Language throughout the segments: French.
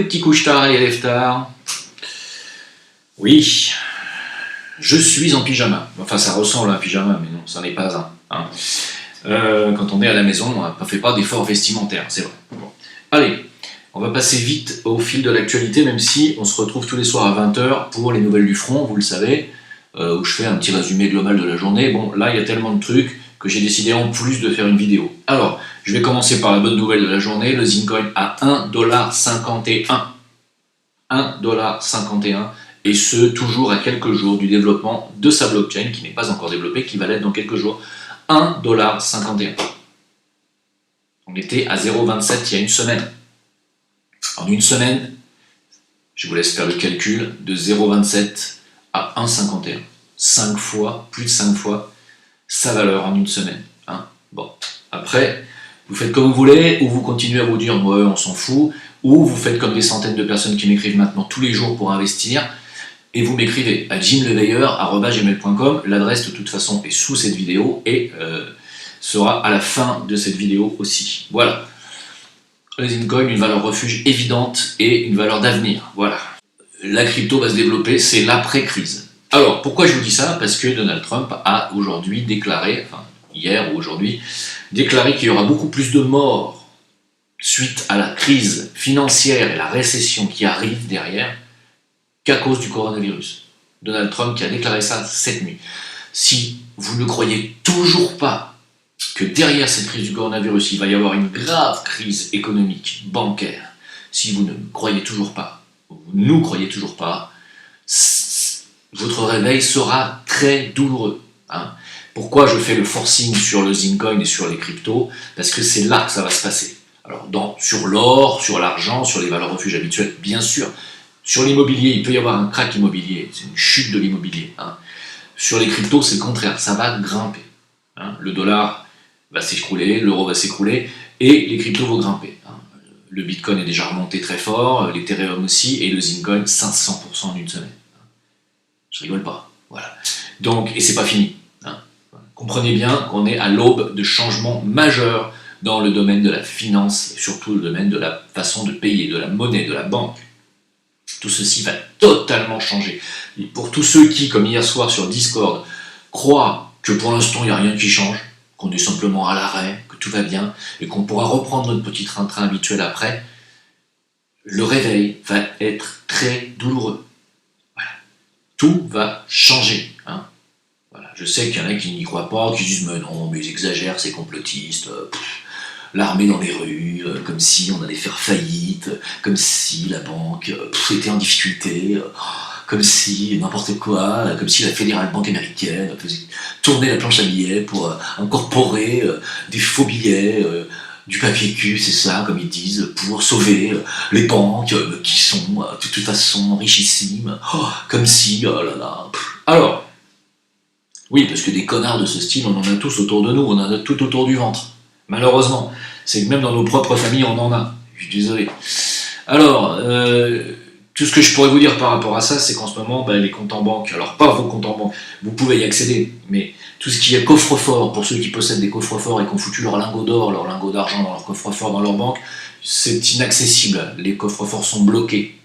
petits couche-tard et lève-tard. Oui, je suis en pyjama. Enfin, ça ressemble à un pyjama, mais non, ça n'est pas un. Hein. Quand on est à la maison, on ne fait pas d'efforts vestimentaires, c'est vrai. Bon. Allez, on va passer vite au fil de l'actualité, même si on se retrouve tous les soirs à 20h pour les nouvelles du front, vous le savez, où je fais un petit résumé global de la journée. Bon, là, il y a tellement de trucs que j'ai décidé en plus de faire une vidéo. Alors, je vais commencer par la bonne nouvelle de la journée, le Zincoin à 1,51$. 1,51$, et ce, toujours à quelques jours du développement de sa blockchain, qui n'est pas encore développée, qui va l'être dans quelques jours. 1,51$. On était à 0,27$ il y a une semaine. En une semaine, je vous laisse faire le calcul, de 0,27 à 1,51. 5 fois, plus de 5 fois, sa valeur en une semaine. Hein, bon, après, vous faites comme vous voulez, ou vous continuez à vous dire « ouais, on s'en fout », ou vous faites comme des centaines de personnes qui m'écrivent maintenant tous les jours pour investir, et vous m'écrivez à jimleveilleur@gmail.com. L'adresse de toute façon est sous cette vidéo et sera à la fin de cette vidéo aussi. Voilà. Le Zincoin, une valeur refuge évidente et une valeur d'avenir. Voilà. La crypto va se développer, c'est l'après-crise. Alors, pourquoi je vous dis ça? Parce que Donald Trump a aujourd'hui déclaré, enfin hier ou aujourd'hui, déclaré qu'il y aura beaucoup plus de morts suite à la crise financière et la récession qui arrive derrière qu'à cause du coronavirus. Donald Trump qui a déclaré ça cette nuit. Si vous ne croyez toujours pas que derrière cette crise du coronavirus, il va y avoir une grave crise économique, bancaire, si vous ne croyez toujours pas, vous ne croyez toujours pas, votre réveil sera très douloureux. Hein. Pourquoi je fais le forcing sur le Zincoin et sur les cryptos? Parce que c'est là que ça va se passer. Alors, sur l'or, sur l'argent, sur les valeurs refuges habituelles, bien sûr. Sur l'immobilier, il peut y avoir un crack immobilier, c'est une chute de l'immobilier. Hein. Sur les cryptos, c'est le contraire, ça va grimper. Hein. Le dollar va s'écrouler, l'euro va s'écrouler, et les cryptos vont grimper. Hein. Le Bitcoin est déjà remonté très fort, l'Ethereum aussi, et le Zincoin 500% en une semaine. Je rigole pas, voilà. Donc, et c'est pas fini. Hein. Comprenez bien qu'on est à l'aube de changements majeurs dans le domaine de la finance, et surtout le domaine de la façon de payer, de la monnaie, de la banque. Tout ceci va totalement changer. Et pour tous ceux qui, comme hier soir sur Discord, croient que pour l'instant il n'y a rien qui change, qu'on est simplement à l'arrêt, que tout va bien, et qu'on pourra reprendre notre petit train-train habituel après, le réveil va être très douloureux. Voilà. Tout va changer. Hein. Voilà. Je sais qu'il y en a qui n'y croient pas, qui disent « mais non, mais ils exagèrent, c'est complotiste ». L'armée dans les rues, comme si on allait faire faillite, comme si la banque était en difficulté, comme si n'importe quoi, comme si la Fédérale Banque américaine faisait tourner la planche à billets pour incorporer des faux billets, du papier cul, c'est ça, comme ils disent, pour sauver les banques qui sont de toute façon richissimes, comme si, oh là là. Alors, oui, parce que des connards de ce style, on en a tous autour de nous, on en a tout autour du ventre. Malheureusement, c'est que même dans nos propres familles, on en a. Je suis désolé. Alors, tout ce que je pourrais vous dire par rapport à ça, c'est qu'en ce moment, les comptes en banque, alors pas vos comptes en banque, vous pouvez y accéder, mais tout ce qui est coffre-fort, pour ceux qui possèdent des coffres-forts et qui ont foutu leur lingot d'or, leur lingot d'argent dans leur coffre-fort dans leur banque, c'est inaccessible. Les coffres-forts sont bloqués.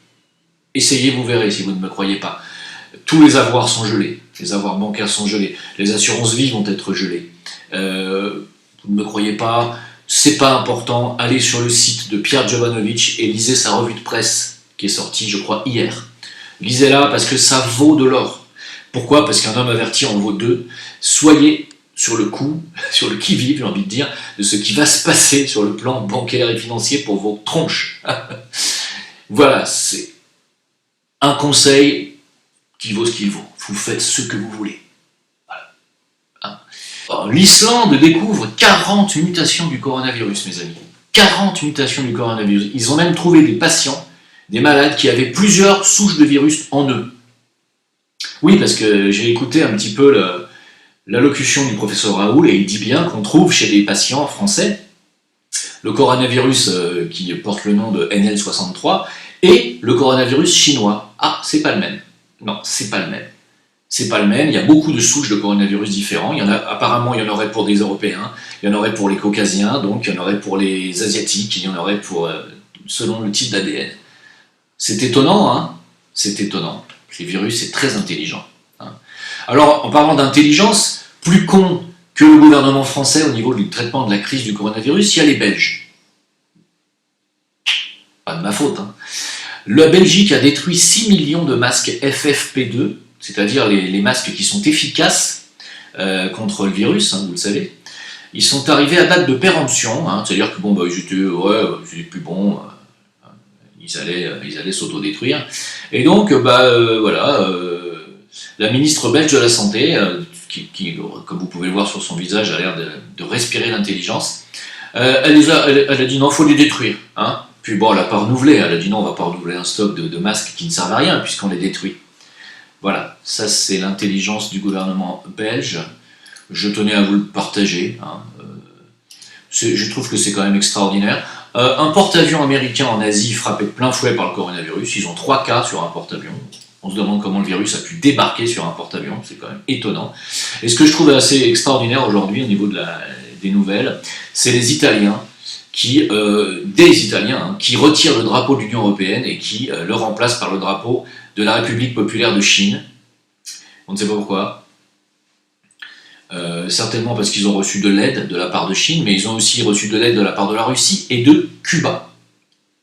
Essayez, vous verrez si vous ne me croyez pas. Tous les avoirs sont gelés. Les avoirs bancaires sont gelés. Les assurances vie vont être gelées. Vous ne me croyez pas, c'est pas important, allez sur le site de Pierre Jovanovic et lisez sa revue de presse qui est sortie, je crois, hier. Lisez-la parce que ça vaut de l'or. Pourquoi? Parce qu'un homme averti en vaut deux. Soyez sur le coup, sur le qui-vive, j'ai envie de dire, de ce qui va se passer sur le plan bancaire et financier pour vos tronches. Voilà, c'est un conseil qui vaut ce qu'il vaut. Vous faites ce que vous voulez. L'Islande découvre 40 mutations du coronavirus, mes amis. 40 mutations du coronavirus. Ils ont même trouvé des patients, des malades qui avaient plusieurs souches de virus en eux. Oui, parce que j'ai écouté un petit peu l'allocution du professeur Raoul et il dit bien qu'on trouve chez des patients français le coronavirus qui porte le nom de NL63 et le coronavirus chinois. Ah, c'est pas le même. Non, c'est pas le même. C'est pas le même, il y a beaucoup de souches de coronavirus différents, apparemment il y en aurait pour des Européens, il y en aurait pour les Caucasiens, donc il y en aurait pour les Asiatiques, il y en aurait pour, selon le type d'ADN. C'est étonnant, hein? C'est étonnant. Les virus, c'est très intelligent. Hein. Alors, en parlant d'intelligence, plus con que le gouvernement français au niveau du traitement de la crise du coronavirus, il y a les Belges. Pas de ma faute. Hein. La Belgique a détruit 6 millions de masques FFP2, c'est-à-dire les masques qui sont efficaces contre le virus, hein, vous le savez. Ils sont arrivés à date de péremption, hein, c'est-à-dire que bon, bah, ils étaient plus bons, ils allaient s'autodétruire. Et donc, la ministre belge de la Santé, qui, comme vous pouvez le voir sur son visage, a l'air de respirer l'intelligence, elle a dit non, il faut les détruire. Hein. Puis bon, elle n'a pas renouvelé, elle a dit non, on ne va pas renouveler un stock de masques qui ne servent à rien puisqu'on les détruit. Voilà, ça c'est l'intelligence du gouvernement belge. Je tenais à vous le partager. Hein. Je trouve que c'est quand même extraordinaire. Un porte-avions américain en Asie frappé de plein fouet par le coronavirus. Ils ont 3 cas sur un porte-avions. On se demande comment le virus a pu débarquer sur un porte-avions. C'est quand même étonnant. Et ce que je trouve assez extraordinaire aujourd'hui au niveau des nouvelles, c'est les Italiens qui retirent le drapeau de l'Union européenne et qui le remplacent par le drapeau de la République populaire de Chine. On ne sait pas pourquoi. Certainement parce qu'ils ont reçu de l'aide de la part de Chine, mais ils ont aussi reçu de l'aide de la part de la Russie et de Cuba.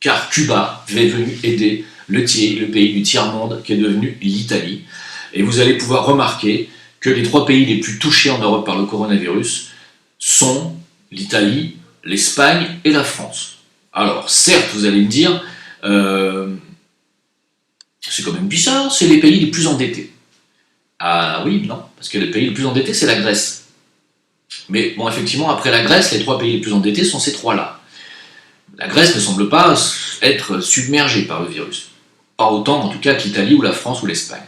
Car Cuba est venu aider le pays du tiers-monde qui est devenu l'Italie. Et vous allez pouvoir remarquer que les 3 pays les plus touchés en Europe par le coronavirus sont l'Italie, l'Espagne et la France. Alors, certes, vous allez me dire, c'est quand même bizarre, c'est les pays les plus endettés. Ah oui, non, parce que le pays le plus endetté, c'est la Grèce. Mais bon, effectivement, après la Grèce, les 3 pays les plus endettés sont ces 3-là. La Grèce ne semble pas être submergée par le virus. Pas autant, en tout cas, que l'Italie ou la France ou l'Espagne.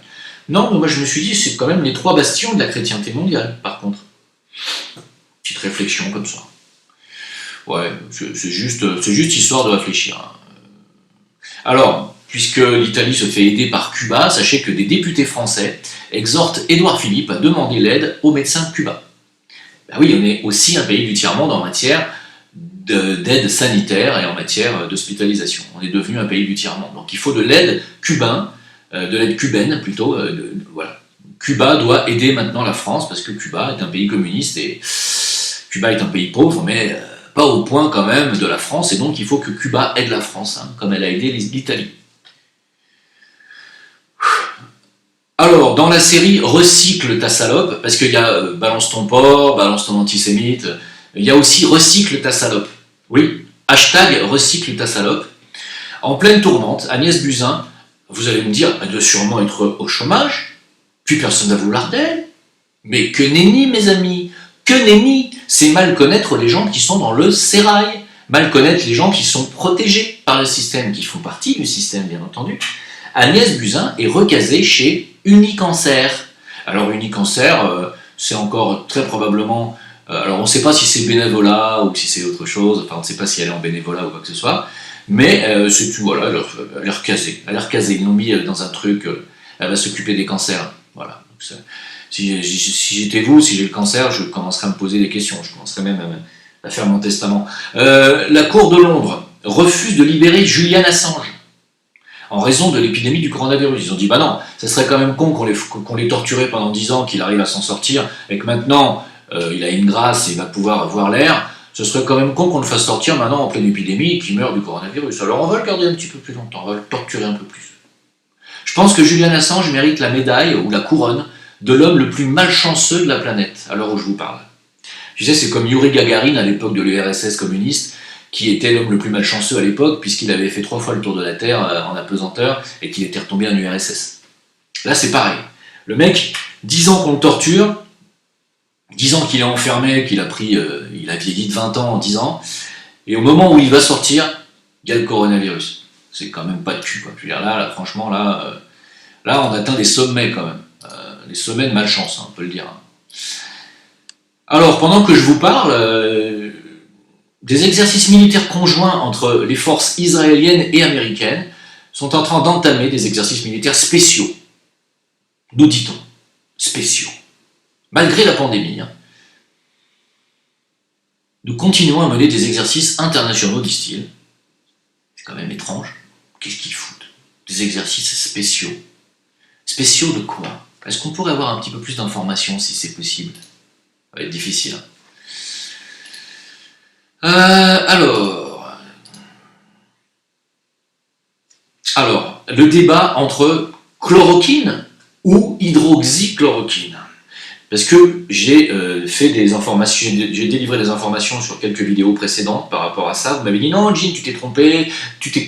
Non, mais moi je me suis dit, c'est quand même les 3 bastions de la chrétienté mondiale, par contre. Petite réflexion comme ça. Ouais, c'est juste histoire de réfléchir. Hein. Alors, puisque l'Italie se fait aider par Cuba, sachez que des députés français exhortent Édouard Philippe à demander l'aide aux médecins cubains. Ben oui, on est aussi un pays du tiers-monde en matière d'aide sanitaire et en matière d'hospitalisation. On est devenu un pays du tiers-monde. Donc il faut de l'aide cubaine plutôt. Voilà. Cuba doit aider maintenant la France parce que Cuba est un pays communiste et Cuba est un pays pauvre, mais pas au point quand même de la France, et donc il faut que Cuba aide la France, hein, comme elle a aidé l'Italie. Alors, dans la série Recycle ta salope, parce qu'il y a Balance ton porc, Balance ton antisémite, il y a aussi Recycle ta salope. Oui, hashtag Recycle ta salope. En pleine tourmente, Agnès Buzyn, vous allez me dire, elle doit sûrement être au chômage, puis personne ne va vouloir d'elle. Mais que nenni, mes amis, que nenni, c'est mal connaître les gens qui sont dans le sérail, mal connaître les gens qui sont protégés par le système, qui font partie du système, bien entendu. Agnès Buzyn est recasée chez Unicancer. Alors Unicancer, c'est encore très probablement... alors on ne sait pas si c'est bénévolat ou si c'est autre chose, enfin on ne sait pas si elle est en bénévolat ou quoi que ce soit, mais c'est tout, voilà, elle est recasée. Elle est recasée, ils l'ont mis dans un truc, elle va s'occuper des cancers. Voilà. Donc, si j'étais vous, si j'ai le cancer, je commencerais à me poser des questions, je commencerais même à faire mon testament. La Cour de Londres refuse de libérer Julian Assange en raison de l'épidémie du coronavirus. Ils ont dit, bah non, ça serait quand même con qu'on l'ait torturé pendant 10 ans, qu'il arrive à s'en sortir, et que maintenant, il a une grâce et il va pouvoir avoir l'air. Ce serait quand même con qu'on le fasse sortir maintenant en pleine épidémie et qu'il meure du coronavirus. Alors on va le garder un petit peu plus longtemps, on va le torturer un peu plus. Je pense que Julian Assange mérite la médaille ou la couronne de l'homme le plus malchanceux de la planète, à l'heure où je vous parle. Tu sais, c'est comme Yuri Gagarin à l'époque de l'URSS communiste, qui était l'homme le plus malchanceux à l'époque, puisqu'il avait fait 3 fois le tour de la Terre en apesanteur et qu'il était retombé en URSS. Là, c'est pareil. Le mec, 10 ans qu'on le torture, 10 ans qu'il est enfermé, il a vieilli de 20 ans en 10 ans, et au moment où il va sortir, il y a le coronavirus. C'est quand même pas de cul, quoi. Je veux dire, là franchement, là, on atteint des sommets quand même. Les sommets de malchance, hein, on peut le dire. Alors, pendant que je vous parle, des exercices militaires conjoints entre les forces israéliennes et américaines sont en train d'entamer des exercices militaires spéciaux. Nous dit-on, spéciaux. Malgré la pandémie, hein, nous continuons à mener des exercices internationaux, disent-ils. C'est quand même étrange. Qu'est-ce qu'ils foutent? des exercices spéciaux. Spéciaux de quoi? Est-ce qu'on pourrait avoir un petit peu plus d'informations si c'est possible? Ça va être difficile. Alors, le débat entre chloroquine ou hydroxychloroquine. Parce que j'ai fait des informations, j'ai délivré des informations sur quelques vidéos précédentes par rapport à ça. Vous m'avez dit non, Jean, tu t'es trompé,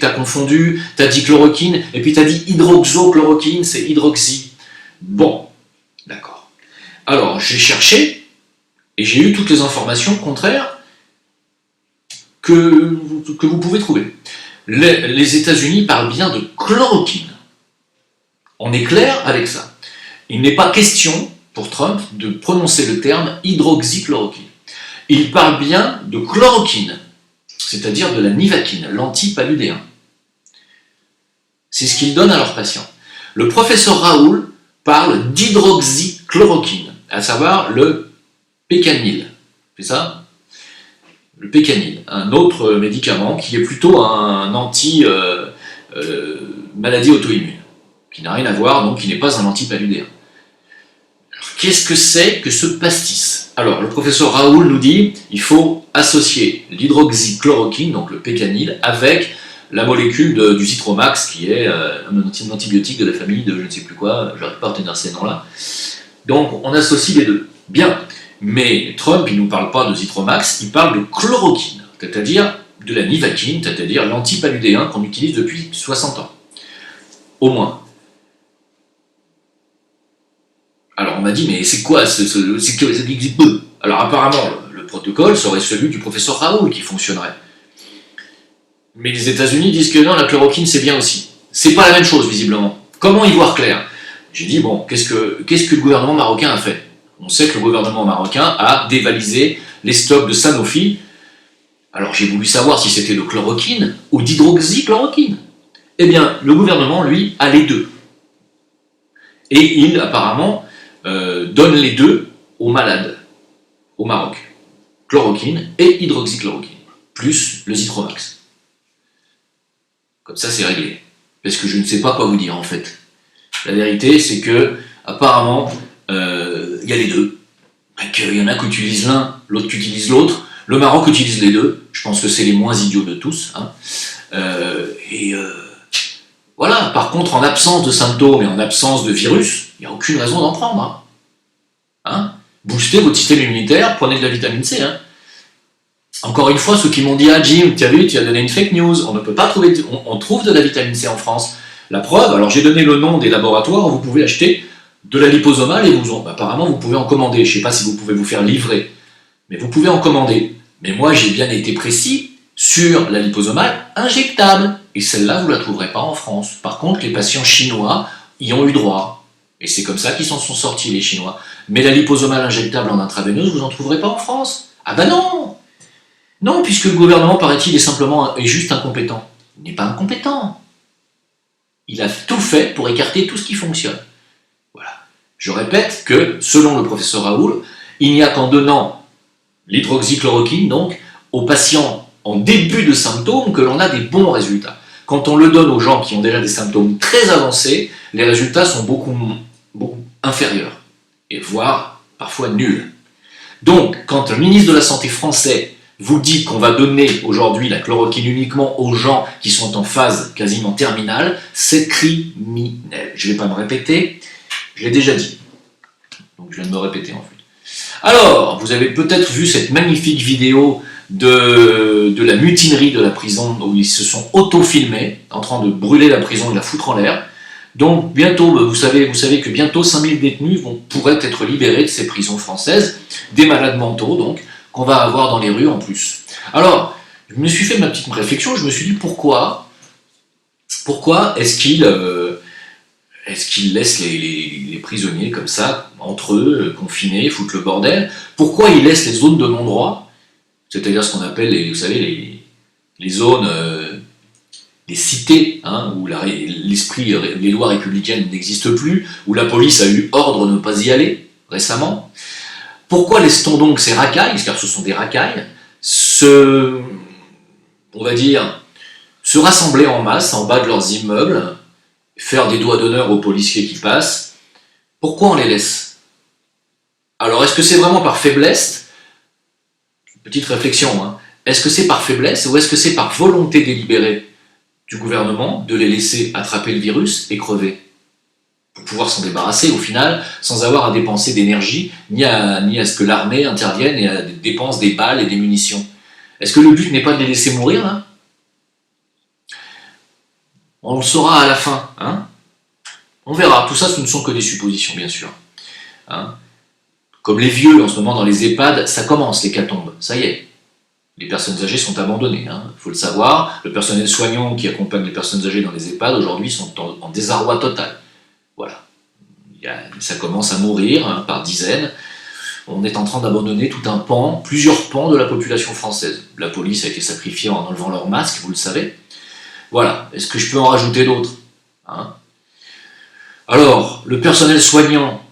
t'as confondu, t'as dit chloroquine, et puis t'as dit hydroxychloroquine, c'est hydroxy. Bon, d'accord. Alors, j'ai cherché, et j'ai eu toutes les informations contraires que vous pouvez trouver. Les États-Unis parlent bien de chloroquine. On est clair avec ça. Il n'est pas question pour Trump de prononcer le terme hydroxychloroquine. Il parle bien de chloroquine, c'est-à-dire de la nivaquine, l'antipaludéen. C'est ce qu'ils donnent à leurs patients. Le professeur Raoul parle d'hydroxychloroquine, à savoir le pécanil. C'est ça? Le pécanil, un autre médicament qui est plutôt un anti-maladie auto-immune, qui n'a rien à voir, donc qui n'est pas un antipaludéen. Qu'est-ce que c'est que ce pastis? Alors, le professeur Raoul nous dit il faut associer l'hydroxychloroquine, donc le pécanil, avec la molécule du Zitromax, qui est un antibiotique de la famille de je ne sais plus quoi, je n'arrive pas à retenir ces noms-là. Donc, on associe les deux. Bien. Mais Trump, il ne nous parle pas de Zitromax, il parle de chloroquine, c'est-à-dire de la nivaquine, c'est-à-dire l'antipaludéen qu'on utilise depuis 60 ans. Au moins. Alors on m'a dit, mais c'est quoi Alors apparemment, le protocole serait celui du professeur Raoul qui fonctionnerait. Mais les États-Unis disent que non, la chloroquine c'est bien aussi. C'est pas la même chose visiblement. Comment y voir clair? J'ai dit, bon, qu'est-ce que le gouvernement marocain a fait? On sait que le gouvernement marocain a dévalisé les stocks de Sanofi. Alors j'ai voulu savoir si c'était de chloroquine ou d'hydroxychloroquine. Eh bien, le gouvernement, lui, a les deux. Et il, apparemment, donne les deux aux malades au Maroc. Chloroquine et hydroxychloroquine, plus le Zitromax. Comme ça, c'est réglé. Parce que je ne sais pas quoi vous dire, en fait. La vérité, c'est que, apparemment, il y a les deux. Il y en a qui utilisent l'un, l'autre qui utilise l'autre. Le Maroc utilise les deux. Je pense que c'est les moins idiots de tous. Hein. Voilà. Par contre, en absence de symptômes et en absence de virus, il n'y a aucune raison d'en prendre. Hein. Boostez votre système immunitaire, prenez de la vitamine C. Hein. Encore une fois, ceux qui m'ont dit « Ah Jim, tu as vu, tu as donné une fake news, on ne peut pas trouver, on trouve de la vitamine C en France. » La preuve, alors j'ai donné le nom des laboratoires où vous pouvez acheter de la liposomale et apparemment vous pouvez en commander. Je ne sais pas si vous pouvez vous faire livrer, mais vous pouvez en commander. Mais moi j'ai bien été précis sur la liposomale injectable. Et celle-là, vous ne la trouverez pas en France. Par contre, les patients chinois y ont eu droit. Et c'est comme ça qu'ils s'en sont sortis, les Chinois. Mais la liposomale injectable en intraveineuse, vous n'en trouverez pas en France. Ah ben non! Non, puisque le gouvernement, paraît-il, est juste incompétent. Il n'est pas incompétent. Il a tout fait pour écarter tout ce qui fonctionne. Voilà. Je répète que, selon le professeur Raoul, il n'y a qu'en donnant l'hydroxychloroquine, donc, aux patients en début de symptômes, que l'on a des bons résultats. Quand on le donne aux gens qui ont déjà des symptômes très avancés, les résultats sont beaucoup inférieurs, et voire parfois nuls. Donc, quand le ministre de la Santé français vous dit qu'on va donner aujourd'hui la chloroquine uniquement aux gens qui sont en phase quasiment terminale, c'est criminel. Je ne vais pas me répéter, je l'ai déjà dit. Donc je viens de me répéter en fait. Alors, vous avez peut-être vu cette magnifique vidéo de la mutinerie de la prison où ils se sont auto-filmés en train de brûler la prison et de la foutre en l'air. Donc bientôt, vous savez que bientôt 5000 détenus pourraient être libérés de ces prisons françaises, des malades mentaux donc, qu'on va avoir dans les rues en plus. Alors, je me suis fait ma petite réflexion, je me suis dit pourquoi est-ce qu'ils laissent les prisonniers comme ça, entre eux, confinés, foutent le bordel? Pourquoi ils laissent les zones de non-droit? C'est-à-dire ce qu'on appelle, les zones, les cités, hein, où les lois républicaines n'existent plus, où la police a eu ordre de ne pas y aller récemment. Pourquoi laisse-t-on donc ces racailles, car ce sont des racailles, on va dire, se rassembler en masse en bas de leurs immeubles faire des doigts d'honneur aux policiers qui passent, pourquoi on les laisse? Alors, est-ce que c'est vraiment par faiblesse? Petite réflexion, hein. Est-ce que c'est par faiblesse ou est-ce que c'est par volonté délibérée du gouvernement de les laisser attraper le virus et crever? Pour pouvoir s'en débarrasser au final, sans avoir à dépenser d'énergie, ni à ce que l'armée intervienne et à dépense des balles et des munitions. Est-ce que le but n'est pas de les laisser mourir, là? On le saura à la fin, hein? On verra, tout ça ce ne sont que des suppositions, bien sûr. Hein? Comme les vieux, en ce moment, dans les EHPAD, ça commence, l'hécatombe, ça y est. Les personnes âgées sont abandonnées, hein, faut le savoir. Le personnel soignant qui accompagne les personnes âgées dans les EHPAD, aujourd'hui, sont en désarroi total. Voilà. Ça commence à mourir, hein, par dizaines. On est en train d'abandonner tout un pan, plusieurs pans de la population française. La police a été sacrifiée en enlevant leur masque, vous le savez. Voilà. Est-ce que je peux en rajouter d'autres, hein? Alors, le personnel soignant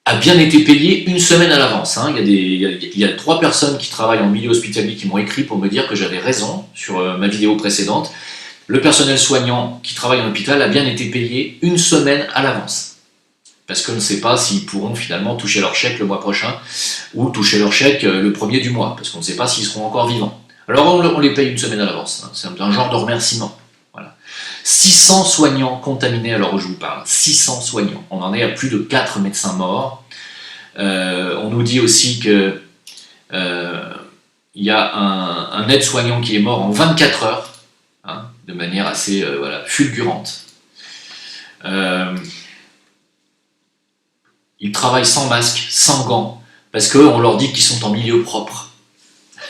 a bien été payé une semaine à l'avance. Hein. Il y a 3 personnes qui travaillent en milieu hospitalier qui m'ont écrit pour me dire que j'avais raison sur ma vidéo précédente. Le personnel soignant qui travaille en hôpital a bien été payé une semaine à l'avance. Parce qu'on ne sait pas s'ils pourront finalement toucher leur chèque le mois prochain ou toucher leur chèque le premier du mois, parce qu'on ne sait pas s'ils seront encore vivants. Alors on les paye une semaine à l'avance. Hein. C'est un genre de remerciement. Voilà. 600 soignants contaminés à l'heure où je vous parle. 600 soignants. On en est à plus de 4 médecins morts. On nous dit aussi que y a un aide-soignant qui est mort en 24 heures, hein, de manière assez fulgurante. Ils travaillent sans masque, sans gants, parce qu'on leur dit qu'ils sont en milieu propre.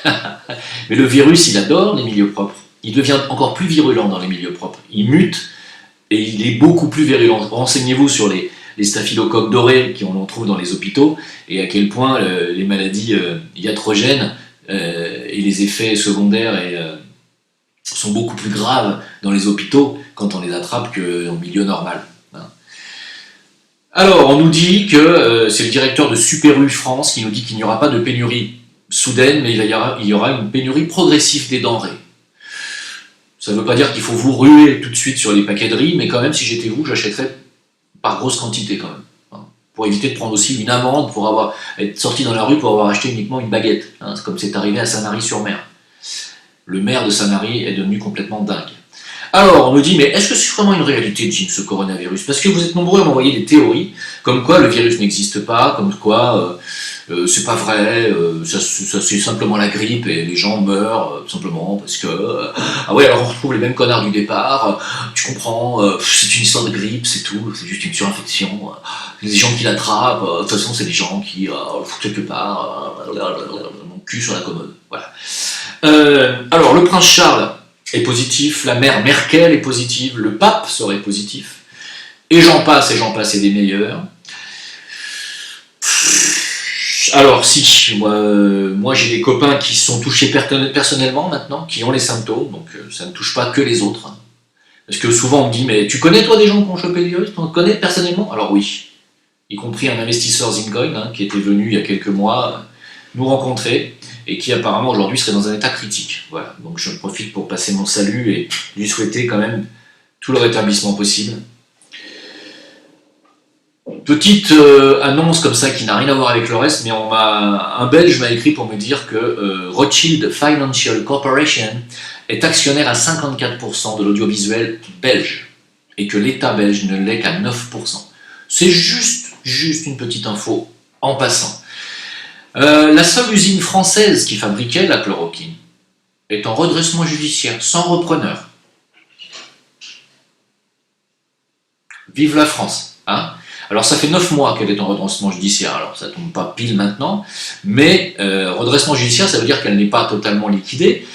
Mais le virus, il adore les milieux propres. Il devient encore plus virulent dans les milieux propres. Il mute et il est beaucoup plus virulent. Renseignez-vous sur les staphylocoques dorés qu'on trouve dans les hôpitaux et à quel point les maladies iatrogènes et les effets secondaires sont beaucoup plus graves dans les hôpitaux quand on les attrape qu'en milieu normal. Hein. Alors, on nous dit que c'est le directeur de Super U France qui nous dit qu'il n'y aura pas de pénurie soudaine, mais il y aura une pénurie progressive des denrées. Ça ne veut pas dire qu'il faut vous ruer tout de suite sur les paquets de riz, mais quand même, si j'étais vous, j'achèterais par grosse quantité quand même. Hein, pour éviter de prendre aussi une amende pour être sorti dans la rue pour avoir acheté uniquement une baguette. Hein, comme c'est arrivé à Sanary-sur-Mer. Le maire de Sanary est devenu complètement dingue. Alors, on me dit, mais est-ce que c'est vraiment une réalité, Jim, ce coronavirus? Parce que vous êtes nombreux à m'envoyer des théories, comme quoi le virus n'existe pas, comme quoi c'est pas vrai, ça c'est simplement la grippe et les gens meurent simplement parce que... ah ouais, alors on retrouve les mêmes connards du départ, tu comprends, c'est une histoire de grippe, c'est tout, c'est juste une surinfection, les gens qui l'attrapent, de toute façon c'est des gens qui, quelque part, mon cul sur la commode, voilà. Alors, le prince Charles est positif, la mère Merkel est positive, le pape serait positif, et j'en passe et des meilleurs. Alors si, moi j'ai des copains qui sont touchés personnellement maintenant, qui ont les symptômes, donc ça ne touche pas que les autres. Hein. Parce que souvent on me dit, mais tu connais toi des gens qui ont chopé le virus? Tu en connais personnellement? Alors oui, y compris un investisseur Zincoin, hein, qui était venu il y a quelques mois nous rencontrer, et qui apparemment aujourd'hui serait dans un état critique. Voilà, donc je profite pour passer mon salut et lui souhaiter quand même tout le rétablissement possible. Petite annonce comme ça qui n'a rien à voir avec le reste, mais un Belge m'a écrit pour me dire que Rothschild Financial Corporation est actionnaire à 54% de l'audiovisuel belge et que l'État belge ne l'est qu'à 9%. C'est juste une petite info en passant. La seule usine française qui fabriquait la chloroquine est en redressement judiciaire, sans repreneur. Vive la France, hein? Alors ça fait 9 mois qu'elle est en redressement judiciaire, alors ça tombe pas pile maintenant, mais redressement judiciaire, ça veut dire qu'elle n'est pas totalement liquidée,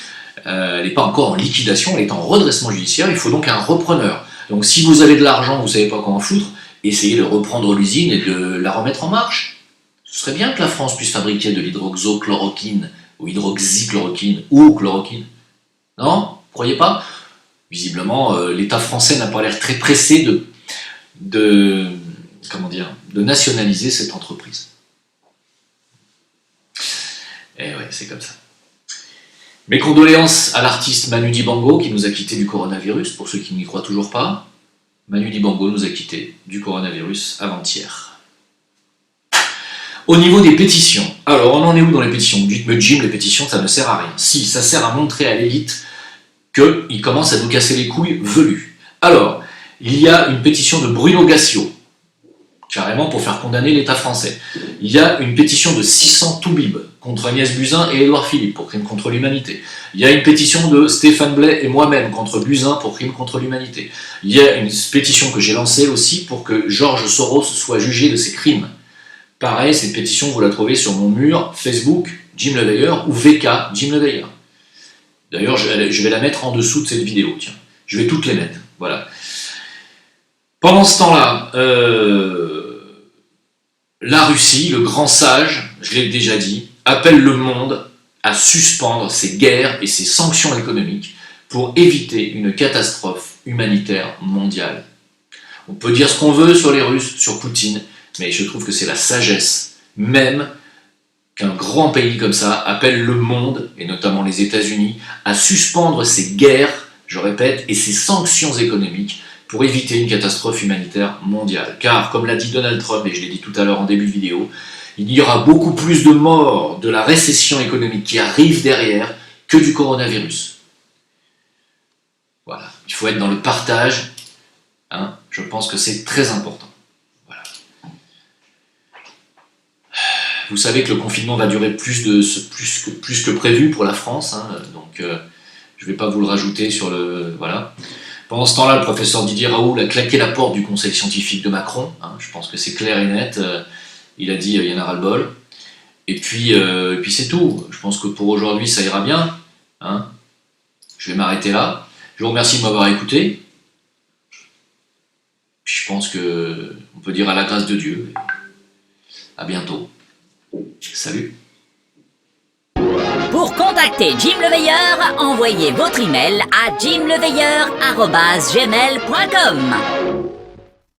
elle n'est pas encore en liquidation, elle est en redressement judiciaire, il faut donc un repreneur. Donc si vous avez de l'argent, vous ne savez pas comment foutre, essayez de reprendre l'usine et de la remettre en marche. Ce serait bien que la France puisse fabriquer de l'hydroxychloroquine, ou hydroxychloroquine, ou chloroquine. Non? Vous croyez pas? Visiblement, l'État français n'a pas l'air très pressé de nationaliser cette entreprise. Et ouais, c'est comme ça. Mes condoléances à l'artiste Manu Dibango qui nous a quittés du coronavirus, pour ceux qui n'y croient toujours pas. Manu Dibango nous a quittés du coronavirus avant-hier. Au niveau des pétitions, alors on en est où dans les pétitions? Vous dites, mais Jim, les pétitions, ça ne sert à rien. Si, ça sert à montrer à l'élite qu'il commence à nous casser les couilles velues. Alors, il y a une pétition de Bruno Gassio, carrément pour faire condamner l'État français. Il y a une pétition de 600 toubibs contre Agnès Buzyn et Édouard Philippe pour crime contre l'humanité. Il y a une pétition de Stéphane Blais et moi-même contre Buzyn pour crime contre l'humanité. Il y a une pétition que j'ai lancée aussi pour que George Soros soit jugé de ses crimes. Pareil, cette pétition, vous la trouvez sur mon mur Facebook, Jim Leveilleur, ou VK, Jim Leveilleur. D'ailleurs, je vais la mettre en dessous de cette vidéo, tiens. Je vais toutes les mettre, voilà. Pendant ce temps-là, la Russie, le grand sage, je l'ai déjà dit, appelle le monde à suspendre ses guerres et ses sanctions économiques pour éviter une catastrophe humanitaire mondiale. On peut dire ce qu'on veut sur les Russes, sur Poutine, mais je trouve que c'est la sagesse même qu'un grand pays comme ça appelle le monde, et notamment les États-Unis, à suspendre ses guerres, je répète, et ses sanctions économiques pour éviter une catastrophe humanitaire mondiale. Car, comme l'a dit Donald Trump, et je l'ai dit tout à l'heure en début de vidéo, il y aura beaucoup plus de morts de la récession économique qui arrive derrière que du coronavirus. Voilà, il faut être dans le partage, hein, je pense que c'est très important. Voilà. Vous savez que le confinement va durer plus que prévu pour la France, hein, donc je ne vais pas vous le rajouter sur le... Voilà. Pendant ce temps-là, le professeur Didier Raoult a claqué la porte du conseil scientifique de Macron, hein, je pense que c'est clair et net, il a dit il y en a ras-le-bol, et puis c'est tout, je pense que pour aujourd'hui ça ira bien, hein. Je vais m'arrêter là, je vous remercie de m'avoir écouté, puis je pense qu'on peut dire à la grâce de Dieu, à bientôt, salut. Pour contacter Jim Leveilleur, envoyez votre email à jimleveilleur@gmail.com.